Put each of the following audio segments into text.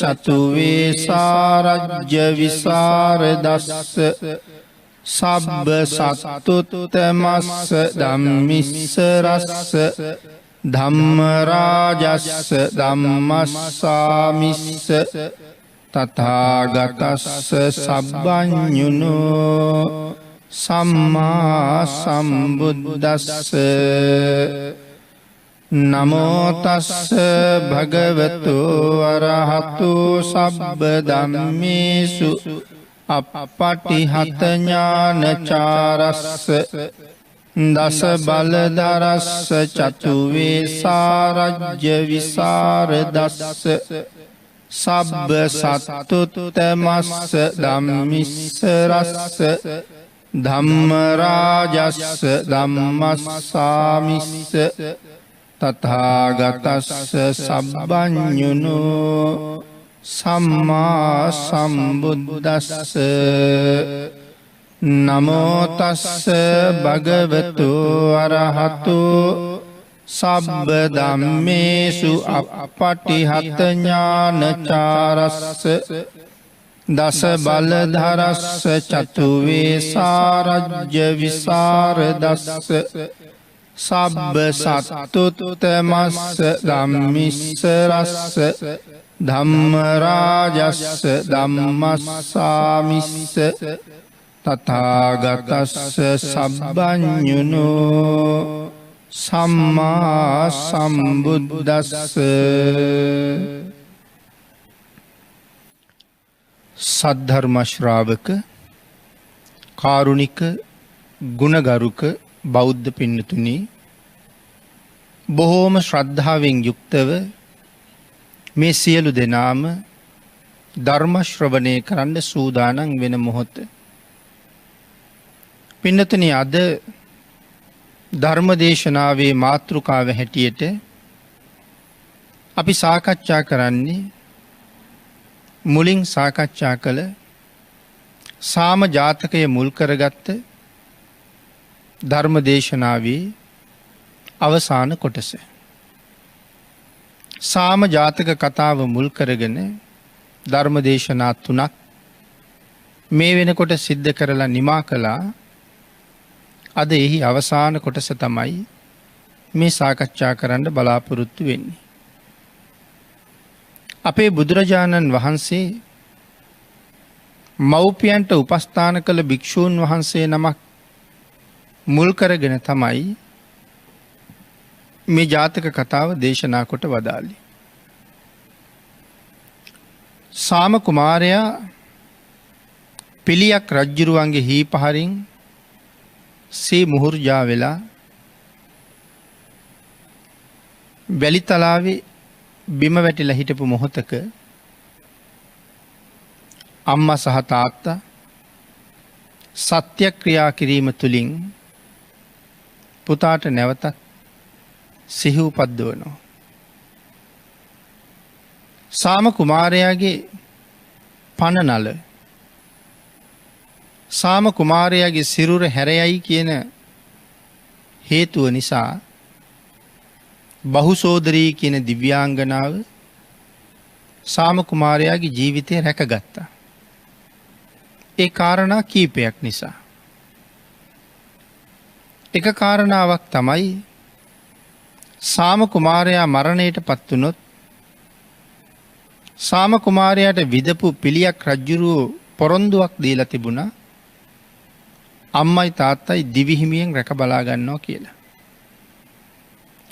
චතුවේ සාරජ්‍ය විසරදස්ස සබ්බ සත්තුත්තමස්ස ධම්මිස්ස රස්ස ධම්මරාජස්ස ධම්මස්සාමිස්ස තථාගතස්ස සබ්බඤුනෝ සම්මා සම්බුද්දස්ස නමෝ තස්ස භගවතු අරහතු සබ්බ ධම්මේසු අප්පටිහත ඥානචාරස්ස දස බලදරස්ස චතුවේ සාරජ්‍ය විසරදස්ස සබ්බ සත්තුත්තමස්ස ධම්මිස්ස රස්ස ධම්මරාජස්ස ධම්මස්සාමිස්ස තථාගතස්ස සබ්බඤුනෝ සම්මා සම්බුද්දස්ස නමෝ තස්ස භගවතු අරහතු සබ්බ ධම්මේසු අප්පටිහත ඥානචාරස්ස දස බලධරස්ස චතුවේ සාරජ්‍ය විසරදස්ස සබ්බ සත්තුත්තමස්ස ධම්මිස්ස රස්ස ධම්මරාජස්ස ධම්මස්සාමිස්ස තථාගතස්ස සබ්බඤුනෝ සම්මා සම්බුද්දස්ස. සද්ධර්ම ශ්‍රාවක කාරුණික ගුණගරුක බෞද්ධ පින්නතුනි, බොහෝම ශ්‍රද්ධාවෙන් යුක්තව මේ සියලු දෙනාම ධර්ම ශ්‍රවණය කරන්න සූදානම් වෙන මොහොත. පින්නතුනි, අද ධර්ම දේශනාවේ මාතෘකාව හැටියට අපි සාකච්ඡා කරන්නේ මුලින් සාකච්ඡා කළ සාම ජාතකය මුල් කරගත්ත ධර්ම දේශනාවේ අවසාන කොටස. සාම ජාතක කතාව මුල් කරගෙන ධර්ම දේශනා 3ක් මේ වෙනකොට සිද්ධ කරලා නිමා කළා. අද එහි අවසාන කොටස තමයි මේ සාකච්ඡා කරන්න බලාපොරොත්තු වෙන්නේ. අපේ බුදුරජාණන් වහන්සේ මව්පියන්ට උපස්ථාන කළ භික්ෂූන් වහන්සේ නමක් මුල් කරගෙන තමයි මේ ජාතක කතාව දේශනා කොට වදාළේ. සාම කුමාරයා පිළියක් රජ්ජුරුවන්ගේ හීපහරින් සේ මුහුර්ජා වෙලා වැලිතලාවේ බිම වැටිලා හිටපු මොහොතක අම්මා සහ තාත්තා සත්‍යක්‍රියා කිරීම තුළින් පුතාට නැවතත් සිහි උපද්දවනවා. සාම කුමාරයාගේ පනනල සාම කුමාරයාගේ සිරුර හැරයයි කියන හේතුව නිසා බහුසෝදරී කියන දිව්‍යාංගනාව සාම කුමාරයාගේ ජීවිතය රැකගත්තා. ඒ කාරණා කීපයක් නිසා. එක කාරණාවක් තමයි සාම කුමාරයා මරණයට පත් වුණොත් සාම කුමාරයාට විදපු පිළියක් රජ්ජුරුවෝ පොරොන්දුවක් දීලා තිබුණා. අම්මයි තාත්තයි දිවිහිමියෙන් රැක බලා ගන්නවා කියලා.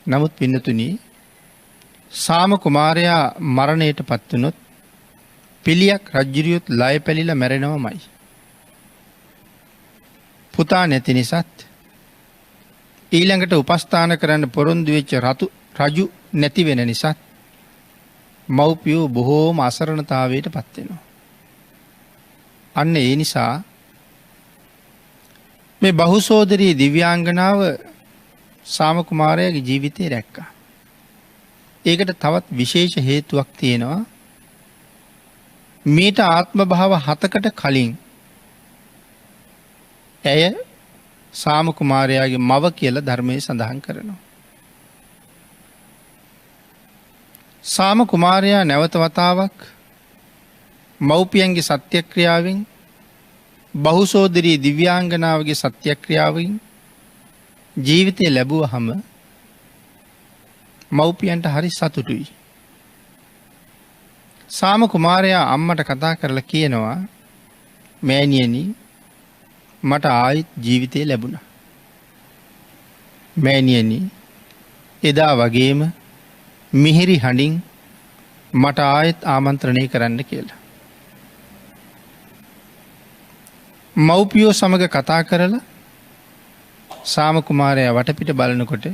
නමුත් පින්නතුනි, සාම කුමාරයා මරණයට පත් වුණොත් පිළියක් රජ්ජුරුවොත් ලය පැලිලා මැරෙනවමයි. පුතා නැති නිසාත් ඊළඟට උපස්ථාන කරන්න පොරොන්දු වෙච්ච රජු නැති වෙන නිසාත් මව්පියෝ බොහෝම අසරණතාවයට පත් වෙනවා. අන්න ඒ නිසා මේ බහුසෝදරී දිව්‍යාංගනාව සාම කුමාරයාගේ ජීවිතේ රැක්කා. ඒකට තවත් විශේෂ හේතුවක් තියෙනවා. මීට ආත්ම භාව 7කට කලින් ඇය සාම කුමාරයාගේ මව කියලා ධර්මයේ සඳහන් කරනවා. සාම කුමාරයා නැවත වතාවක් මව්පියන්ගේ සත්‍යක්‍රියාවෙන් බහුසෝදරී දිව්‍යාංගනාවගේ සත්‍යක්‍රියාවෙන් ජීවිතය ලැබුවහම මව්පියන්ට හරි සතුටුයි. සාම කුමාරයා අම්මට කතා කරලා කියනවා මෑණියනි මට ආයිත් ජීවිතය ලැබුණා. මෑණියනි එදා වගේම මිහිරි හඬින් මට ආයෙත් ආමන්ත්‍රණය කරන්න කියලා. මව්පියෝ සමග කතා කරලා සාම කුමාරයා වටපිට බලනකොට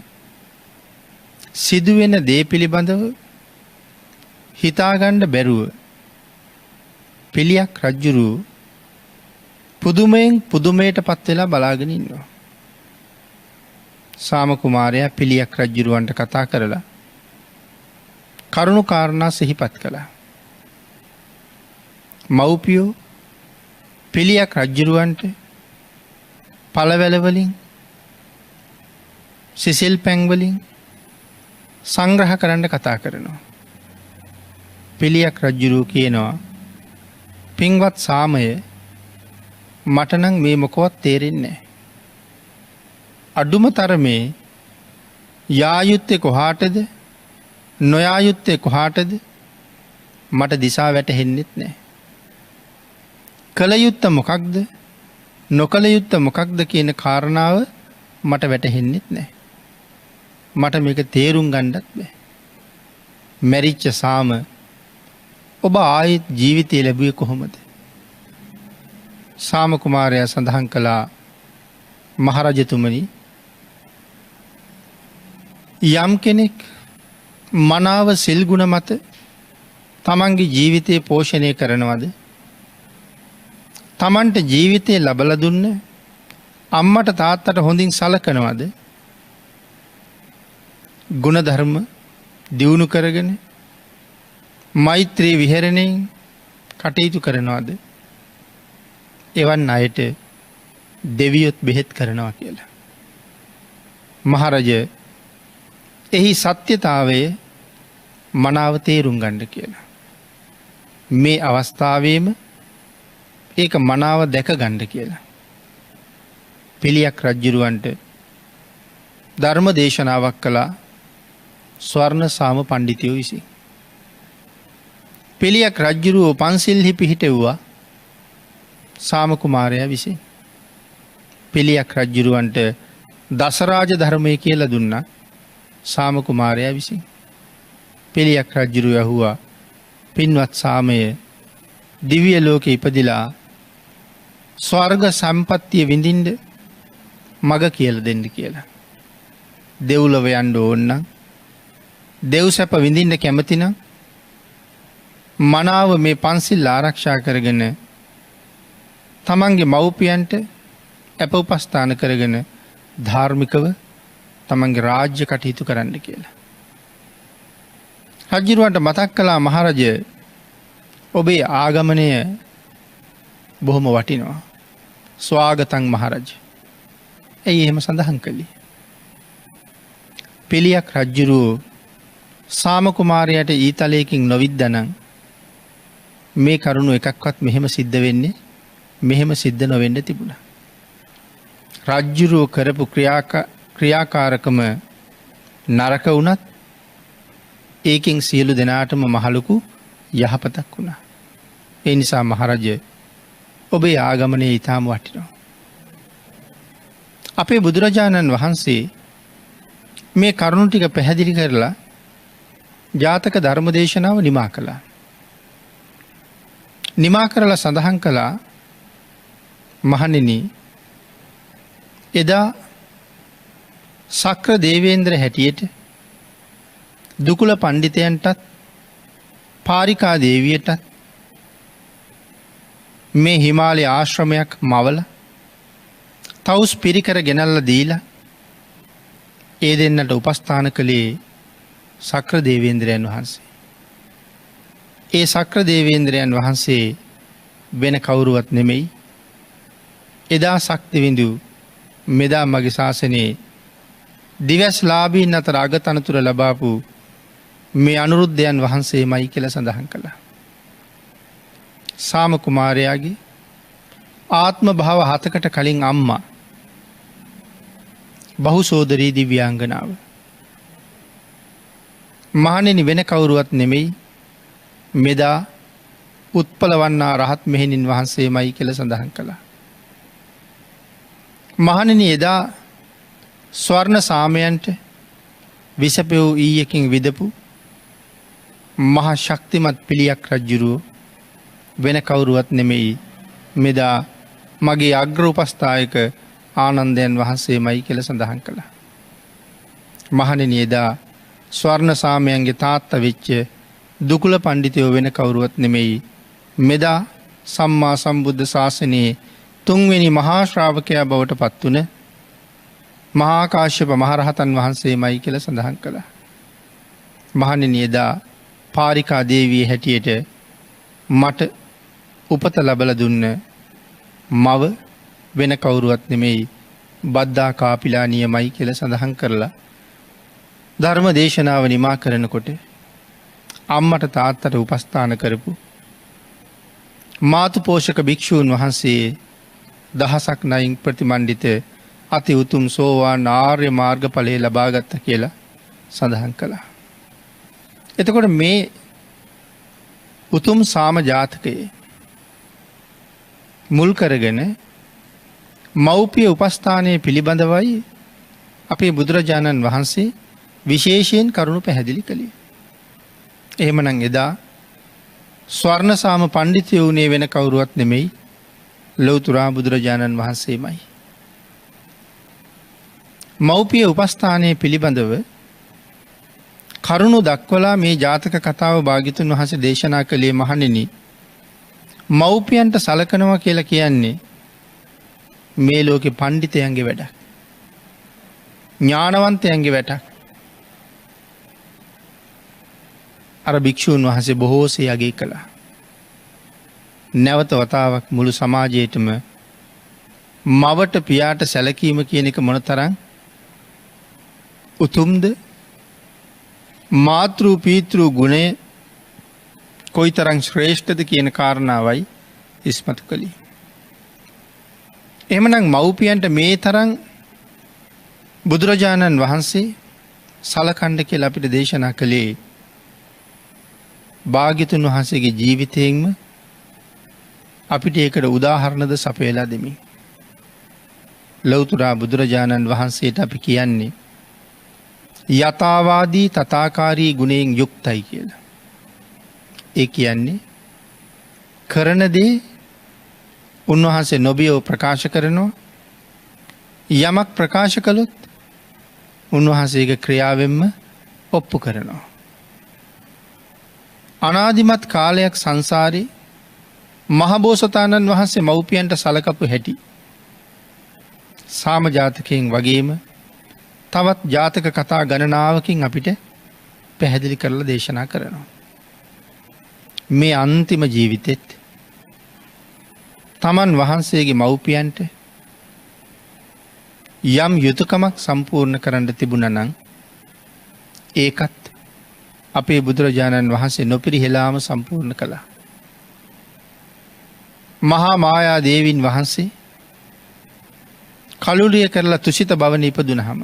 සිදුවෙන දේ පිළිබඳව හිතාගන්න බැරුව පිළියක් රජ්ජුරුව පුදුමයෙන් පුදුමයට පත් වෙලා බලාගෙන ඉන්නවා. සාම කුමාරයා පිළියක් රජ්ජුරුවන්ට කතා කරලා කරුණු කාරණා සිහිපත් කළා. මව්පියෝ පිළියක් රජ්ජුරුවන්ට පළවැල වලින් සිසිල් පැන් වලින් සංග්‍රහ කරන්න කතා කරනවා. පිළියක් රජ්ජුරුව කියනවා පින්වත් සාමය මට නම් මේ මොකවත් තේරෙන්නේ නැහැ. අඩුම තරමේ යා යුත්තේ කොහාටද නොයා යුත්තේ කොහාටද මට දිසා වැටහෙන්නෙත් නැහැ. කල යුත්ත මොකක්ද නොකල යුත්ත මොකක්ද කියන කාරණාව මට වැටහෙන්නෙත් නැහැ. මට මේක තේරුම් ගන්නත් බෑ. මැරිච්ච සාම ඔබ ආයෙත් ජීවිතය ලැබුවේ කොහොමද? සාම කුමාරයා සඳහන් කළා මහරජතුමනි යම් කෙනෙක් මනාව සිල් ගුණ මත තමන්ගේ ජීවිතය පෝෂණය කරනවද තමන්ට ජීවිතය ලබලා දුන්න අම්මට තාත්තට හොඳින් සලකනවද ගුණධර්ම දියුණු කරගෙන මෛත්‍රී විහරණයෙන් කටයුතු කරනවද එවන් අයට දෙවියොත් බෙහෙත් කරනවා කියලා. මහරජ එහි සත්‍යතාවය මනාව තේරුම් ගන්න කියලා. මේ අවස්ථාවේම ඒක මනාව දැක ගන්න කියලා. පිළියක් රජ්ජුරුවන්ට ධර්ම දේශනාවක් කළා ස්වර්ණ සාම පණ්ඩිතයෝ විසින්. පිළියක් රජ්ජුරුව පන්සිල්හි පිහිටෙව්වා සාම කුමාරයා විසින්. පිළියක් රජ්ජුරුවන්ට දසරාජ ධර්මය කියලා දුන්නා සාම කුමාරයා විසින්. පිළියක් රජ්ජුරුව ඇහුවා පින්වත් සාමය දිව්‍ය ලෝකෙ ඉපදිලා ස්වර්ග සම්පත්තිය විඳින්න මග කියලා දෙන්න කියලා. දෙව්ලොව යන්න ඕන නම් දෙව් සැප විඳින්න කැමති නම් මනාව මේ පන්සිල් ආරක්ෂා කරගෙන තමන්ගේ මව්පියන්ට අප උපස්ථාන කරගෙන ධාර්මිකව තමන්ගේ රාජ්‍ය කටයුතු කරන්න කියලා. රජ්ජුරුවන්ට මතක් කළා මහරජ ඔබේ ආගමනය බොහොම වටිනවා. ස්වාගතං මහරජ. ඇයි එහෙම සඳහන් කළේ? පිළියක් රජ්ජුරුව සාම කුමාරයාට ඊතලයකින් නොවිද්දනම් මේ කරුණු එකක්වත් මෙහෙම සිද්ධ වෙන්නේ මෙහෙම සිද්ධ නොවෙන්න තිබුණා. රජ්ජුරුව කරපු ක්‍රියාකාරකම නරක වුණත් ඒකෙන් සියලු දෙනාටම මහලොකු යහපතක් වුණා. ඒ නිසා මහරජ ඔබේ ආගමනය ඊටාම වටිනවා. අපේ බුදුරජාණන් වහන්සේ මේ කරුණු ටික පැහැදිලි කරලා ජාතක ධර්ම දේශනාව නිමා කළා. නිමා කරලා සඳහන් කළා මහණෙනි එදා සක්‍ර දේවේන්ද්‍ර හැටියට දුකුල පණ්ඩිතයන්ටත් පාරිකා දේවියටත් මේ හිමාලය ආශ්‍රමයක් මවල තවුස් පිරිකර ගෙනල්ල දීලා ඒ දෙන්නට උපස්ථාන කළේ සක්‍ර දේවේන්ද්‍රයන් වහන්සේ. ඒ සක්‍ර දේවේන්ද්‍රයන් වහන්සේ වෙන කවුරුවත් නෙමෙයි. එදා ශක්ති විඳු මෙදා මගේ ශාසනයේ දිවස් ලාභීන් අතර අගතනතුර ලබාපු මේ අනුරුද්ධයන් වහන්සේමයි කියලා සඳහන් කළා. සාම කුමාරයාගේ ආත්ම භාව 7කට කලින් අම්මා බහුසෝදරී දිව්‍යාංගනාව. මහණෙනි වෙන කවුරුවත් නෙමෙයි මෙදා උත්පලවන්නා රහත් මෙහෙණින් වහන්සේමයි කියලා සඳහන් කළා. මහණෙනි එදා ස්වර්ණ සාමයන්ට විසපෙව් ඊයකින් විදපු මහා ශක්තිමත් පිළියක් රජුරෝ වෙන කවුරුවත් නෙමෙයි මෙදා මගේ අග්‍ර උපස්ථායක ආනන්දයන් වහන්සේමයි කියලා සඳහන් කළා. මහණෙනි එදා ස්වර්ණ සාමයන්ගේ තාත්තා වෙච්ච දුකුල පඬිතුයෝ වෙන කවුරුවත් නෙමෙයි මෙදා සම්මා සම්බුද්ධ ශාසනයේ තුන්වෙනි මහා ශ්‍රාවකයා බවට පත් වුණ මහා කාශ්‍යප මහරහතන් වහන්සේමයි කියලා සඳහන් කළා. මහණෙනි එදා පාරිකා දේවිය හැටියට මට උපත ලැබලා දුන්න මව වෙන කවුරුවත් නෙමෙයි බද්දා කාපිලානියමයි කියලා සඳහන් කරලා ධර්ම දේශනාව නිමා කරනකොට අම්මට තාත්තට උපස්ථාන කරපු මාතු පෝෂක භික්ෂූන් වහන්සේ දහසක් නයින් ප්‍රතිමන්ඩිත අති උතුම් සෝවාන් ආර්ය මාර්ගඵලය ලබාගත්ත කියලා සඳහන් කළා. එතකොට මේ උතුම් සාම ජාතකයේ මුල් කරගෙන මව්පිය උපස්ථානය පිළිබඳවයි අපේ බුදුරජාණන් වහන්සේ විශේෂයෙන් කරුණු පැහැදිලි කළේ. එහෙමනම් එදා ස්වර්ණ සාම පඬිතුයෝ වුණේ වෙන කවුරුවත් නෙමෙයි ලෞතුරා බුදුරජාණන් වහන්සේමයි. මව්පිය උපස්ථානය පිළිබඳව කරුණු දක්වලා මේ ජාතක කතාව භාග්‍යතුන් වහන්සේ දේශනා කළේ මහණෙනි මව්පියන්ට සලකනවා කියලා කියන්නේ මේ ලෝකේ පඬිතයන්ගේ වැඩක්. ඥානවන්තයන්ගේ වැඩක්. අර භික්ෂූන් වහන්සේ බොහෝසේ අගය කළා. නැවත වතාවක් මුළු සමාජයේටම මවට පියාට සැලකීම කියන එක මොනතරම් උතුම්ද? මාතෘ පීතෘ ගුණය කොයිතරම් ශ්‍රේෂ්ඨද කියන කාරණාවයි ඉස්මතු කළේ. එහෙමනම් මව්පියන්ට මේ තරම් බුදුරජාණන් වහන්සේ සලකන්න කියලා අපිට දේශනා කළේ භාග්‍යතුන් වහන්සේගේ ජීවිතයෙන්ම අපිට ඒකට උදාහරණද සපයලා දෙමින්. ලෞතුරා බුදුරජාණන් වහන්සේට අපි කියන්නේ යථාවාදී තථාකාරී ගුණයෙන් යුක්තයි කියලා. ඒ කියන්නේ කරන දේ උන්වහන්සේ නොබියව ප්‍රකාශ කරනවා. යමක් ප්‍රකාශ කළොත් උන්වහන්සේගේ ක්‍රියාවෙන්ම ඔප්පු කරනවා. අනාදිමත් කාලයක් සංසාරේ මහබෝසතාණන් වහන්සේ මව්පියන්ට සලකපු හැටි සාම ජාතකයෙන් වගේම තවත් ජාතක කතා ගණනාවකින් අපිට පැහැදිලි කරලා දේශනා කරනවා. මේ අන්තිම ජීවිතෙත් තමන් වහන්සේගේ මව්පියන්ට යම් යුතුයකමක් සම්පූර්ණ කරන්න තිබුණා නම් ඒකත් අපේ බුදුරජාණන් වහන්සේ නොපිරිහෙලාම සම්පූර්ණ කළා. මහා මායා දේවින් වහන්සේ කලුරිය කරලා තුසිත භවන ඉපදුනහම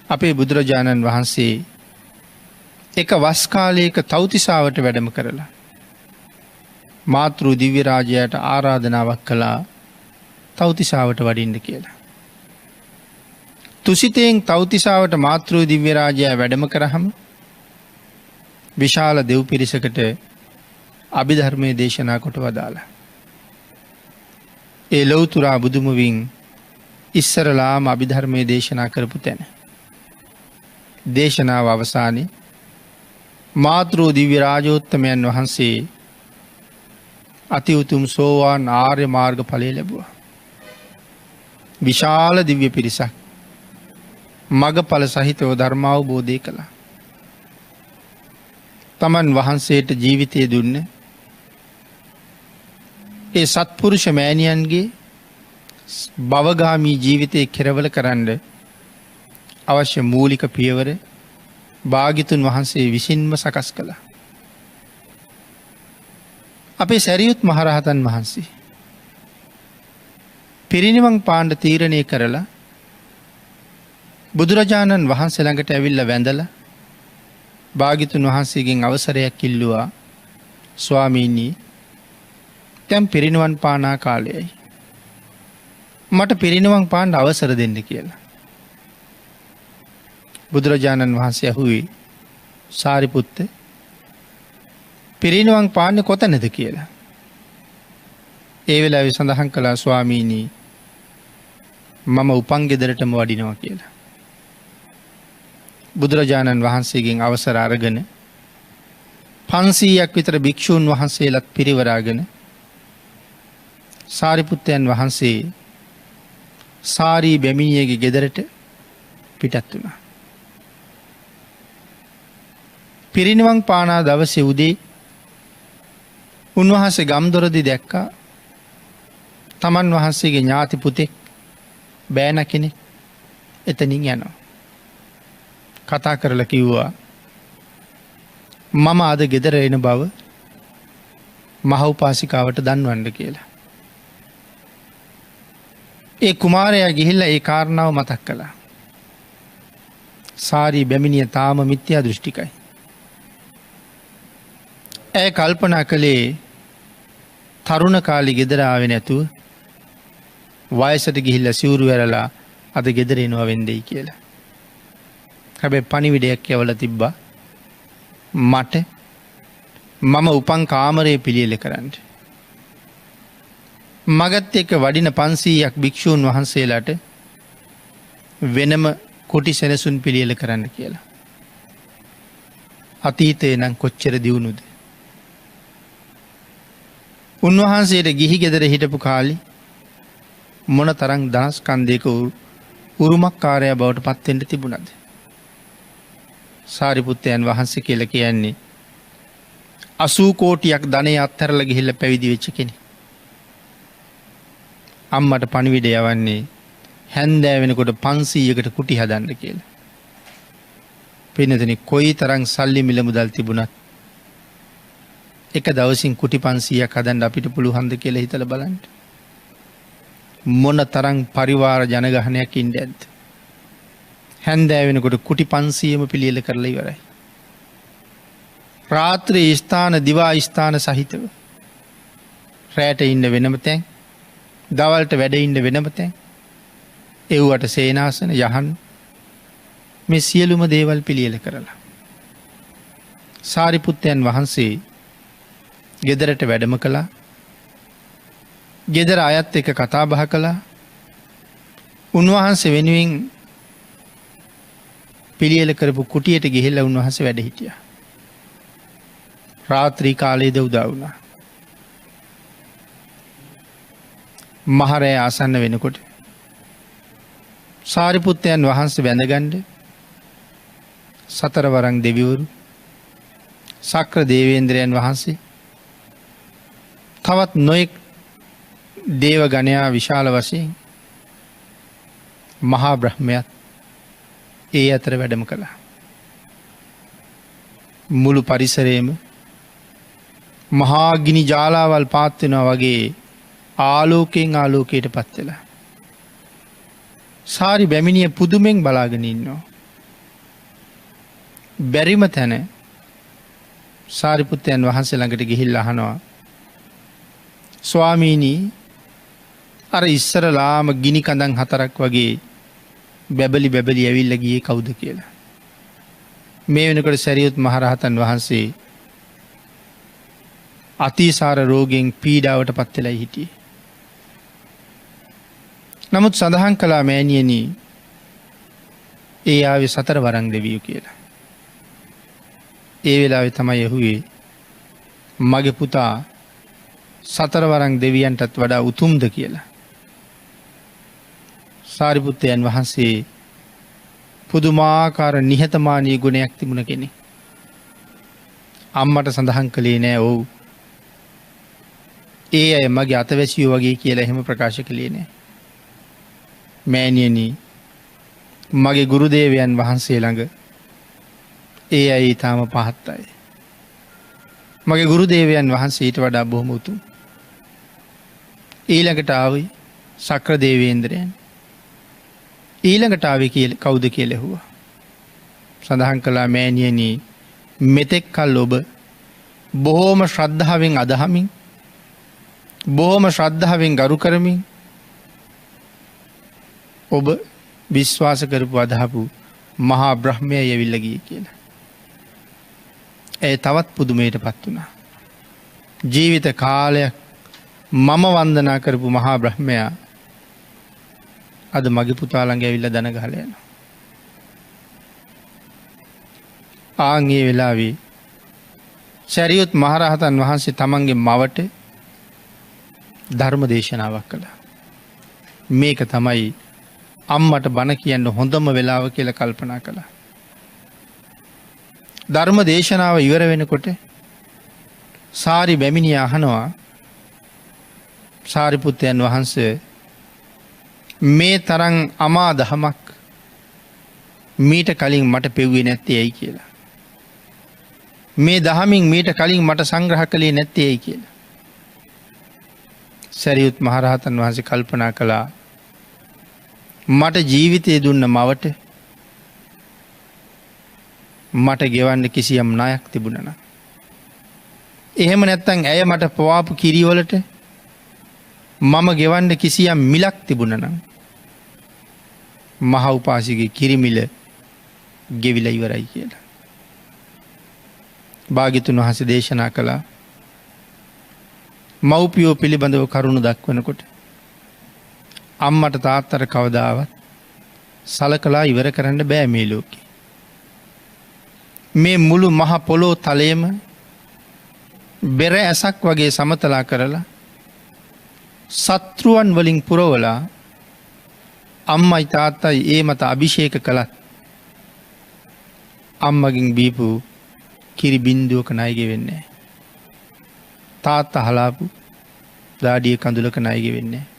අපේ බුදුරජාණන් වහන්සේ එක වස් කාලයක තව්තිසාවට වැඩම කරලා මාතෘ දිව්‍ය රාජයාට ආරාධනාවක් කළා තව්තිසාවට වඩින්න කියලා. තුසිතෙන් තව්තිසාවට මාතෘ දිව්‍ය රාජයා වැඩම කරාම විශාල දෙව් පිරිසකට අභිධර්මයේ දේශනා කොට වදාලා. ඒ ලෞතුරා බුදුමුවින් ඉස්සරලාම අභිධර්මයේ දේශනා කරපු තැන. දේශනාව අවසානයේ මාතෘ දිව්‍ය රාජෝත්තමයන් වහන්සේ අති උතුම් සෝවාන් ආර්ය මාර්ග ඵලය ලැබුවා. විශාල දිව්‍ය පිරිසක් මගඵල සහිතව ධර්මාවබෝධය කළා. තමන් වහන්සේට ජීවිතය දුන්න ඒ සත්පුරුෂ මෑණියන්ගේ භවගාමී ජීවිතය කෙරවල කරන්න අවශ්‍ය මූලික පියවර භාග්‍යතුන් වහන්සේ විසින්ම සකස් කළා. අපේ සැරියුත් මහරහතන් වහන්සේ පිරිනිවන් පාන්න තීරණය කරලා බුදුරජාණන් වහන්සේ ළඟට ඇවිල්ලා වැඳලා භාග්‍යතුන් වහන්සේගෙන් අවසරයක් ඉල්ලුවා ස්වාමීනි දැන් පිරිනිවන් පානා කාලයයි මට පිරිනිවන් පාන්න අවසර දෙන්න කියලා. බුදුරජාණන් වහන්සේ ඇහුවේ සාරිපුත්ත පිරිනිවන් පාන්නේ කොතැනද කියලා. ඒ වෙලාවේ සඳහන් කළා ස්වාමීනි මම උපන් ගෙදරටම වඩිනවා කියලා. බුදුරජාණන් වහන්සේගෙන් අවසර අරගෙන 500ක් විතර භික්ෂූන් වහන්සේලාත් පිරිවරාගෙන සාරිපුත්තයන් වහන්සේ සාරී බැමිණියගේ ගෙදරට පිටත් වුණා. පිරිනිවන් පානා දවසේ උදේ උන්වහන්සේ ගම්දොරදී දැක්කා තමන් වහන්සේගේ ඥාති පුතෙක් බෑන කෙනෙක් එතනින් යනවා. කතා කරලා කිව්වා මම අද ගෙදර එන බව මහෝපාසිකාවට දන්වන්න කියලා. ඒ කුමාරයා ගිහිල්ලා ඒ කාරණාව මතක් කළා. සාරී බැමිණිය තාම මිත්‍යා දෘෂ්ටිකයි. ඇය කල්පනා කළේ තරුණ කාලේ ගෙදර ආවේ නැතුව වයසට ගිහිල්ලා සිවුරු ඇරලා අද ගෙදර එනවා වෙන්දෙයි කියලා. හැබැයි පණිවිඩයක් යවලා තිබ්බා මට මම උපන් කාමරයේ පිළියෙල කරන්න. මගත් එක්ක වඩින 500ක් භික්ෂූන් වහන්සේලාට වෙනම කුටි සෙනසුන් පිළියෙල කරන්න කියලා. අතීතේ නම් කොච්චර දියුණුද. උන්වහන්සේට ගිහි ගෙදර හිටපු කාලේ මොන තරම් දහස්කන්ධයක උරුමකාරයා බවට පත් වෙන්න තිබුණාද? සාරිපුත්තයන් වහන්සේ කියලා කියන්නේ 80 කෝටියක් ධනෙ අත්හැරලා ගිහිල්ලා පැවිදි වෙච්ච කෙනෙක්. අම්මට පණිවිඩය යවන්නේ හැන්දෑ වෙනකොට 500කට කුටි හදන්න කියලා. පින්නතනි කොයි තරම් සල්ලි මිල මුදල් තිබුණත් එක දවසින් කුටි 500ක් හදන්න අපිට පුළුවන්ද කියලා හිතලා බලන්න. මොන තරම් පරිවාර ජනගහනයක් ඉන්නේ නැද්ද? හැන්දෑ වෙනකොට කුටි 500ම පිළියෙල කරලා ඉවරයි. රාත්‍රී ස්ථාන දිවා ස්ථාන සහිතව රැට ඉන්න වෙනම තැන්, දවල්ට වැඩ ඉන්න වෙනම තැන්, එව්වට සේනාසන යහන් මේ සියලුම දේවල් පිළියෙල කරලා සාරිපුත්තයන් වහන්සේ ගෙදරට වැඩම කළා. ගෙදර අයත් එක්ක කතා බහ කළා. උන්වහන්සේ වෙනුවෙන් පිළියෙල කරපු කුටියට ගිහිල්ලා උන්වහන්සේ වැඩ හිටියා. රාත්‍රී කාලයේද උදා වුණා. මහරෑ ආසන්න වෙනකොට සාරිපුත්තයන් වහන්සේ වැඳගන්න සතරවරන් දෙවිවරු, සක්‍ර දේවේන්ද්‍රයන් වහන්සේ, තවත් නොයෙක් දේව ගණයා විශාල වශයෙන් මහා බ්‍රහ්මයාත් ඒ අතර වැඩම කළා. මුළු පරිසරයේම මහා ගිනි ජාලාවල් පාත් වෙනවා වගේ ආලෝකයෙන් ආලෝකයට පත් වෙලා. සාරි බැමිණිය පුදුමෙන් බලාගෙන ඉන්නවා. බැරිම තැන සාරිපුත්තයන් වහන්සේ ළඟට ගිහිල්ලා අහනවා ස්වාමීනි අර ඉස්සරලාම ගිනි කඳන් 4ක් වගේ බැබලි බැබලි ඇවිල්ලා ගියේ කවුද කියලා. මේ වෙනකොට සරියුත් මහරහතන් වහන්සේ අතිසාර රෝගයෙන් පීඩාවට පත් වෙලා හිටියේ. නමුත් සඳහන් කළා මෑණියනි ඒ ආවේ සතරවරන් දෙවියෝ කියලා. ඒ වෙලාවේ තමයි ඇහුවේ මගේ පුතා සතරවරන් දෙවියන්ටත් වඩා උතුම්ද කියලා. සාරිපුත්තයන් වහන්සේ පුදුමාකාර නිහතමානී ගුණයක් තිබුණ කෙනෙක්. අම්මට සඳහන් කළේ නෑ ඔව් ඒ අය මගේ අතවැසියෝ වගේ කියලා එහෙම ප්‍රකාශ කළේ නෑ. මෑණියනි මගේ ගුරුදේවයන් වහන්සේ ළඟ ඒ අය ඊටාම පහත් අය. මගේ ගුරු දේවයන් වහන්සේ ඊට වඩා බොහොම උතුම්. ඊළඟට ආවේ සක්‍ර දේවේන්ද්‍රයන්. ඊළඟට ආවේ කවුද කියලා ඇහුවා. සඳහන් කළා මෑණියනි මෙතෙක් කල් ඔබ බොහෝම ශ්‍රද්ධාවෙන් අදහමින් බොහොම ශ්‍රද්ධාවෙන් ගරු කරමින් ඔබ විශ්වාස කරපු අදහපු මහා බ්‍රහ්මයා ඇවිල්ලා ගියේ කියලා. ඒ තවත් පුදුමයට පත් වුණා. ජීවිත කාලයක් මම වන්දනා කරපු මහා බ්‍රහ්මයා අද මගේ පුතා ළඟ ඇවිල්ලා දන ගහලා යනවා. ආන් ඒ වෙලාවේ සරියුත් මහරහතන් වහන්සේ තමන්ගේ මවට ධර්ම දේශනාවක් කළා. මේක තමයි අම්මට බණ කියන්න හොඳම වෙලාව කියලා කල්පනා කළා. ධර්ම දේශනාව ඉවර වෙනකොට සාරි බැමිණිය අහනවා සාරිපුත්තයන් වහන්සේ මේ තරම් අමා දහමක් මීට කලින් මට පෙව්වේ නැත්තේ ඇයි කියලා. මේ දහමින් මීට කලින් මට සංග්‍රහ කළේ නැත්තේ ඇයි කියලා. සරියුත් මහරහතන් වහන්සේ කල්පනා කළා මට ජීවිතය දුන්න මවට මට ගෙවන්න කිසියම් ණයක් තිබුණා නම් එහෙම නැත්නම් ඇය මට පවාපු කිරිවලට මම ගෙවන්න කිසියම් මිලක් තිබුණා නම් මහ උපාසිකගේ කිරිමිල ගෙවිලා ඉවරයි කියලා. භාග්‍යතුන් වහන්සේ දේශනා කළා මව්පියෝ පිළිබඳව කරුණු දක්වනකොට අම්මට තාත්තට කවදාවත් සලකලා ඉවර කරන්න බෑ මේ ලෝකේ. මේ මුළු මහ පොළොව තලයේම බෙර ඇසක් වගේ සමතලා කරලා සත්‍රුවන් වලින් පුරවලා අම්මයි තාත්තයි ඒ මත අභිෂේක කළත් අම්මගෙන් බීපු කිරි බින්දුවක ණය ගෙවෙන්නේ නැහැ. තාත්තා හලාපු දාඩිය කඳුලක ණය ගෙවෙන්නේ නැහැ.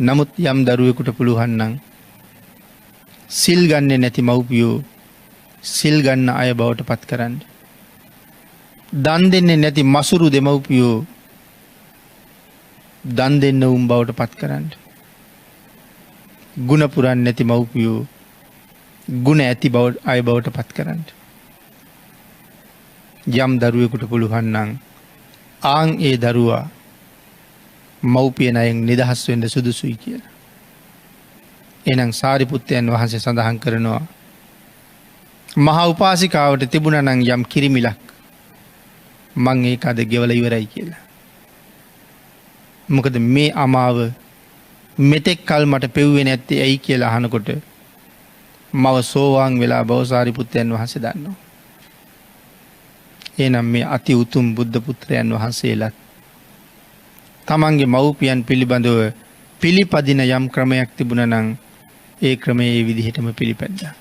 නමුත් යම් දරුවෙකුට පුළුවන් නම් සිල් ගන්නේ නැති මව්පියෝ සිල් ගන්න අය බවට පත් කරන්න. දන් දෙන්නේ නැති මසුරු දෙමව්පියෝ දන් දෙන්න උන් බවට පත් කරන්න. ගුණ පුරන්නේ නැති මව්පියෝ ගුණ ඇති අය බවට පත් කරන්න. යම් දරුවෙකුට පුළුවන් නම් ආන් ඒ දරුවා මව්පිය ණයෙන් නිදහස් වෙන්න සුදුසුයි කියලා. එහෙනම් සාරිපුත්තයන් වහන්සේ සඳහන් කරනවා මහා උපාසිකාවට තිබුණා නම් යම් කිරිමිලක් මං ඒක අද ගෙවලා ඉවරයි කියලා. මොකද මේ අමාව මෙතෙක් කල් මට පෙව්වේ නැත්තේ ඇයි කියලා අහනකොට මව සෝවාන් වෙලා බව සාරිපුත්තයන් වහන්සේ දන්නවා. එහෙනම් මේ අති උතුම් බුද්ධ පුත්‍රයන් වහන්සේලාත් තමන්ගේ මව්පියන් පිළිබඳව පිළිපදින යම් ක්‍රමයක් තිබුණා නම් ඒ ක්‍රමයේ ඒ විදිහටම පිළිපැද්දා.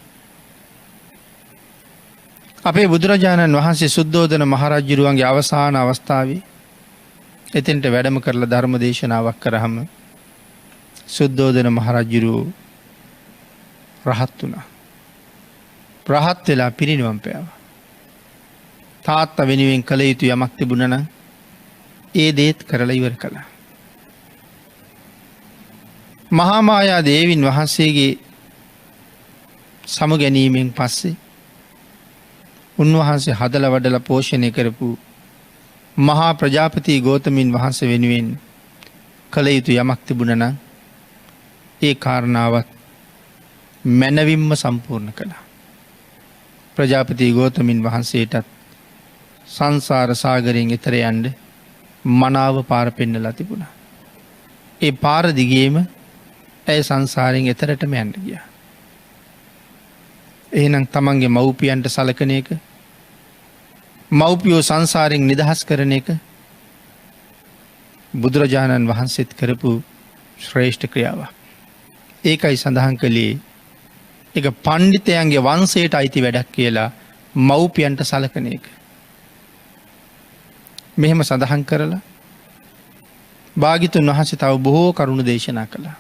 අපේ බුදුරජාණන් වහන්සේ සුද්ධෝදන මහරජුරුවන්ගේ අවසාන අවස්ථාවේ එතෙන්ට වැඩම කරලා ධර්ම දේශනාවක් කරාම සුද්ධෝදන මහරජුරුව රහත් වුණා. රහත් වෙලා පිරිනිවන් පෑවා. තාත්තා වෙනුවෙන් කළ යුතු යමක් තිබුණා නම් ඒ දේත් කරලා ඉවර කළා. මහා මායා දේවින් වහන්සේගේ සමුගැනීමෙන් පස්සේ උන්වහන්සේ හදලා වඩලා පෝෂණය කරපු මහා ප්‍රජාපති ගෞතමින් වහන්සේ වෙනුවෙන් කළ යුතු යමක් තිබුණා නම් ඒ කාරණාවත් මනවින්ම සම්පූර්ණ කළා. ප්‍රජාපති ගෞතමින් වහන්සේටත් සංසාර සාගරයෙන් එතර යන්න මනාව පාර පෙන්නලා තිබුණා. ඒ පාර දිගේම ඇය සංසාරයෙන් එතරටම යන්න ගියා. එහෙනම් තමන්ගේ මව්පියන්ට සලකන එක මව්පියෝ සංසාරයෙන් නිදහස් කරන එක බුදුරජාණන් වහන්සේත් කරපු ශ්‍රේෂ්ඨ ක්‍රියාවක්. ඒකයි සඳහන් කළේ ඒක පණ්ඩිතයන්ගේ වංශයට අයිති වැඩක් කියලා මව්පියන්ට සලකන එක. මෙහෙම සඳහන් කරලා භාග්‍යතුන් වහන්සේ තව බොහෝ කරුණු දේශනා කළා.